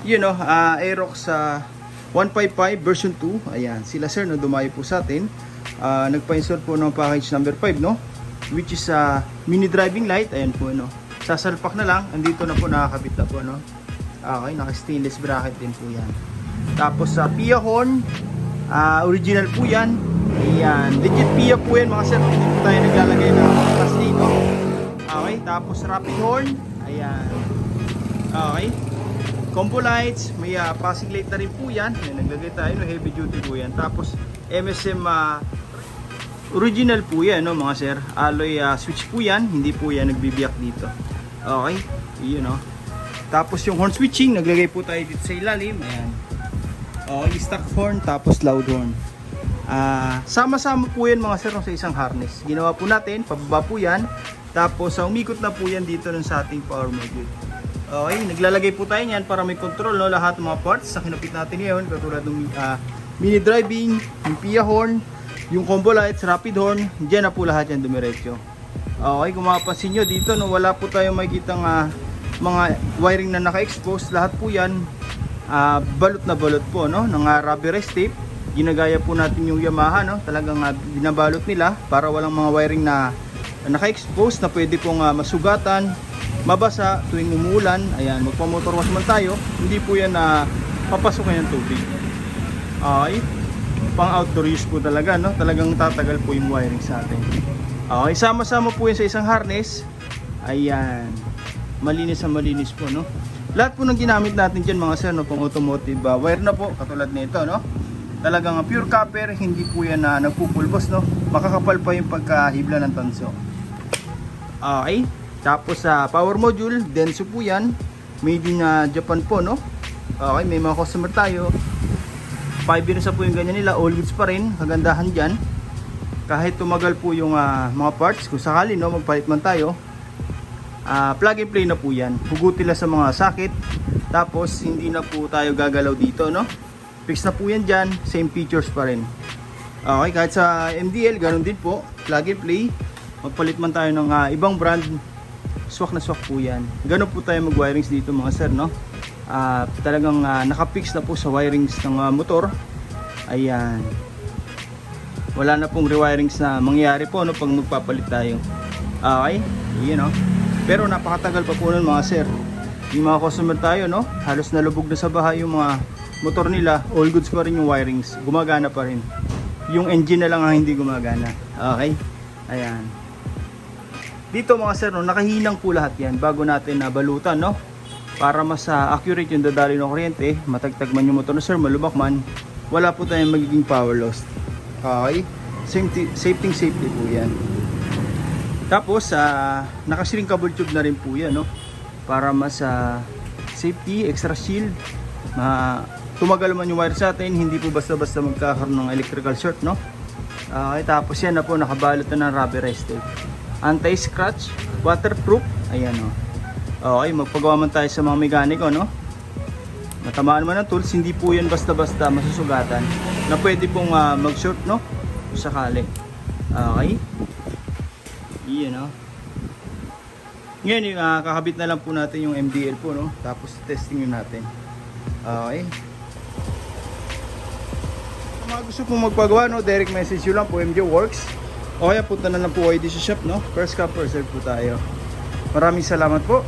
Aerox 155 version 2. Ayan, sila sir no, dumayo po sa atin. Nagpa-install po ng package number 5, no? Which is mini driving light. Ayan po, no? Sasalpak na lang. Andito na po, nakakabit na po, no? Okay, naka-stainless bracket din po yan. Tapos sa PIA horn, original po yan. Ayan, legit PIA po yan mga sir. Hindi po tayo naglalagay ng plastic, no? Okay, tapos rapid horn. Ayan. Okay. Combo lights, may passing light na rin po yan. Ayan, naglagay tayo, no? Heavy duty po yan. Tapos MSM original po yan, no mga sir. Alloy switch po yan. Hindi po yan nagbibiyak dito. Okay, yun, no? Tapos yung horn switching, naglagay po tayo dito sa ilalim. Ayan. Okay, stock horn, tapos loud horn. Sama-sama po yan mga sir sa isang harness. Ginawa po natin, pababa po yan. Tapos umikot na po yan dito sa ating power module. Okay, naglalagay po tayo niyan para may control, no, lahat ng mga parts sa kinupit natin ngayon, katulad ng mini driving, yung PIA horn, yung combo lights, rapid horn, diyan na po lahat yan dumiretso. Okay, kung mapapansin nyo dito, no, wala po tayong makikitang mga wiring na naka-expose. Lahat po yan balot na balot po, no, ng rubberized tape. Ginagaya po natin yung Yamaha, no, talagang binabalot nila para walang mga wiring na naka-expose na pwede pong masugatan, mabasa tuwing umuulan. Ayan, magpa-motor wash man tayo, hindi po yan na papasukin ng tubig. Okay, pang outdoor use po talaga, no, talagang tatagal po yung wiring sa atin. Okay, sama-sama po yan sa isang harness. Ayan, malinis na malinis po, no. Lahat po ng ginamit natin dyan mga sir, no, pang automotive wire na po, katulad nito, no, talagang pure copper, hindi po yan na nagpupulbos, no, makakapal pa yung pagkahibla ng tanso. Okay, tapos sa power module, Denso po yan, made in Japan po, no. Okay, may mga customer tayo, 5 years na po yung ganyan nila, all goods pa rin. Kagandahan dyan, kahit tumagal po yung mga parts, kung sakali, no, magpalit man tayo, plug and play na po yan. Hugutin lang sa mga socket, tapos hindi na po tayo gagalaw dito, no. Fix na po yan dyan, same features pa rin. Okay, kahit sa MDL, ganun din po, plug and play. Magpalit man tayo ng ibang brand, swak na swak po yan. Ganun po tayo mag-wirings dito mga sir, no. Talagang nakapix na po sa wirings ng motor. Ayan, wala na pong rewirings na mangyayari po, no, pag magpapalit tayo. Okay, yun, no. Pero napakatagal pa po nun mga sir. Yung mga customer tayo, no, halos nalubog na sa bahay yung mga motor nila, all goods pa rin yung wirings, gumagana pa rin. Yung engine na lang ang hindi gumagana. Okay, ayan. Dito mga sir, no, nakahinang po lahat yan bago natin balutan, no, para mas accurate yung dadali ng kuryente. Matagtag man yung motor na sir, malubak man, wala po tayong magiging power loss. Okay, safety po yan. Tapos naka-shrinkable tube na rin po yan, no, para mas safety, extra shield, tumagal man yung wire sa atin, hindi po basta-basta magkakaroon ng electrical short, no. Okay, tapos yan na po, nakabalot na ng rubberized tape, anti-scratch, waterproof. Ayan, no. Okay, magpagawa man tayo sa mga mekaniko, no, natamaan man ng tools, hindi po yan basta-basta masusugatan, na pwede pong mag-short, no, kung sakali. Okay, yun, no. Ngayon, kakabit na lang po natin yung MDL po, no, tapos testing yun natin. Okay, kung mga gusto pong magpagawa, no, direct message yun lang po, MJ Works. O kaya punta na lang po kayo dito sa shop, no. First come first serve po tayo. Maraming salamat po.